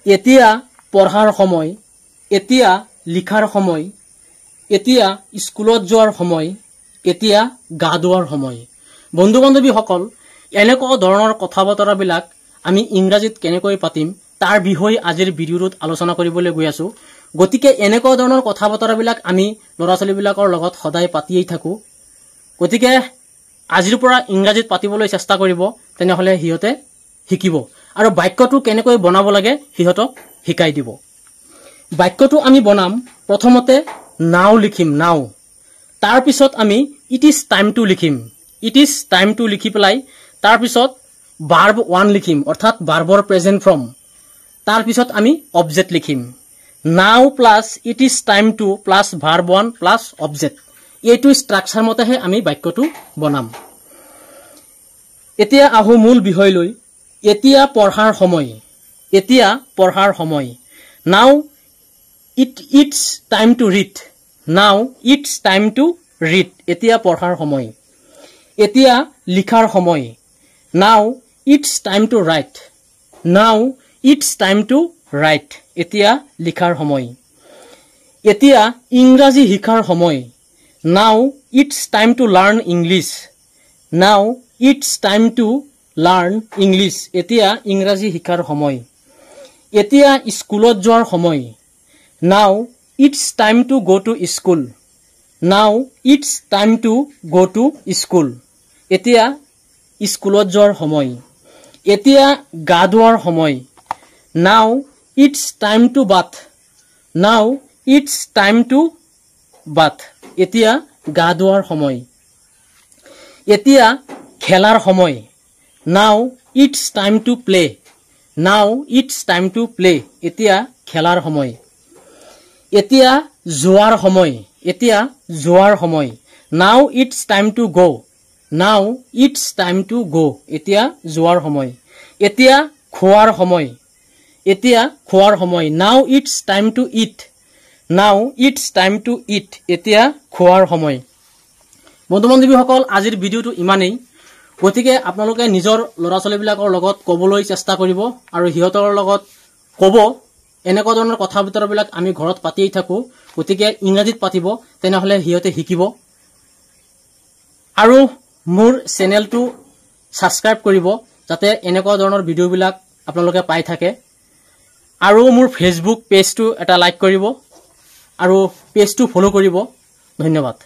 এতিয়া পঢ়াৰ সময়, এতিয়া লিখাৰ সময়, এতিয়া স্কুলত যোৱাৰ সময়, এতিয়া গা ধোৱাৰ সময়। বন্ধু বান্ধৱীসকল, এনেকুৱা ধৰণৰ কথা বতৰাবিলাক আমি ইংৰাজীত কেনেকৈ পাতিম তাৰ বিষয়ে আজিৰ ভিডিঅ'টোত আলোচনা কৰিবলৈ গৈ আছো। গতিকে এনেকুৱা ধৰণৰ কথা বতৰাবিলাক আমি ল'ৰা ছোৱালীবিলাকৰ লগত সদায় পাতিয়েই থাকো। গতিকে আজিৰ পৰা ইংৰাজীত পাতিবলৈ চেষ্টা কৰিব, তেনেহলে সিহঁতে শিকিব আৰু বাক্যটো কেনেকৈ বনাব লাগে সিহঁতক শিকাই দিব। বাক্যটো আমি বনাম, প্ৰথমতে নাও লিখিম, নাও। তাৰ পিছত আমি ইট ইজ টাইম টু লিখিম, ইট ইজ টাইম টু লিখি পেলাই তাৰ পিছত ভাৰ্ব 1 লিখিম, অৰ্থাৎ ভাৰ্বৰ প্ৰেজেন্ট ফৰ্ম। তাৰ পিছত আমি অবজেক্ট লিখিম। নাও plus it is time to plus verb 1 plus object, এইটো ষ্ট্ৰাকচাৰ মতেহে আমি বাক্যটো বনাম। এতিয়া আহো মূল বিষয়লৈ। এতিয়া পঢ়াৰ সময়, এতিয়া পঢ়াৰ সময়। Now it's time to read, now it's time to read, এতিয়া পঢ়াৰ সময়। এতিয়া লিখাৰ সময়, now it's time to write, now it's time to write, এতিয়া লিখাৰ সময়। এতিয়া ইংৰাজী শিকাৰ সময়, now it's time to learn English, now it's time to learn English, এতিয়া ইংৰাজী শিকাৰ সময়। এতিয়া স্কুলত যোৱাৰ সময়, now it's time to go to school, now it's time to go to school, এতিয়া স্কুলত যোৱাৰ সময়। এতিয়া গা ধোৱাৰ সময়, now it's time to bath, now it's time to bath, এতিয়া গা ধোৱাৰ সময়। এতিয়া খেলাৰ সময়, now it's time to play, now it's time to play, এতিয়া খেলাৰ সময়। এতিয়া যোৱাৰ সময়, এতিয়া যোৱাৰ সময়, নাও ইটস টাইম টু গো, নাও ইটস টাইম টু গো, এতিয়া যোৱাৰ সময়। এতিয়া খোৱাৰ সময়, এতিয়া খোৱাৰ সময়, now it's time two it, নাও ইটস টাইম টু ইট, এতিয়া খোৱাৰ সময়। বন্ধু বান্ধৱীসকল, আজিৰ ভিডিঅ'টো ইমানেই। গতিকে আপোনালোকে নিজৰ ল'ৰা ছোৱালীবিলাকৰ লগত ক'বলৈ চেষ্টা কৰিব আৰু সিহঁতৰ লগত ক'ব, এনেকুৱা ধৰণৰ কথা বতৰাবিলাক আমি ঘৰত পাতিয়েই থাকো, গতিকে ইংৰাজীত পাতিব, তেনেহলে সিহঁতে শিকিব। আৰু মোৰ চেনেলটো ছাবস্ক্ৰাইব কৰিব, যাতে এনেকুৱা ধৰণৰ ভিডিঅ'বিলাক আপোনালোকে পাই থাকে। আৰু মোৰ ফেচবুক পেজটো এটা লাইক কৰিব আৰু পেজটো ফ'ল' কৰিব। ধন্যবাদ।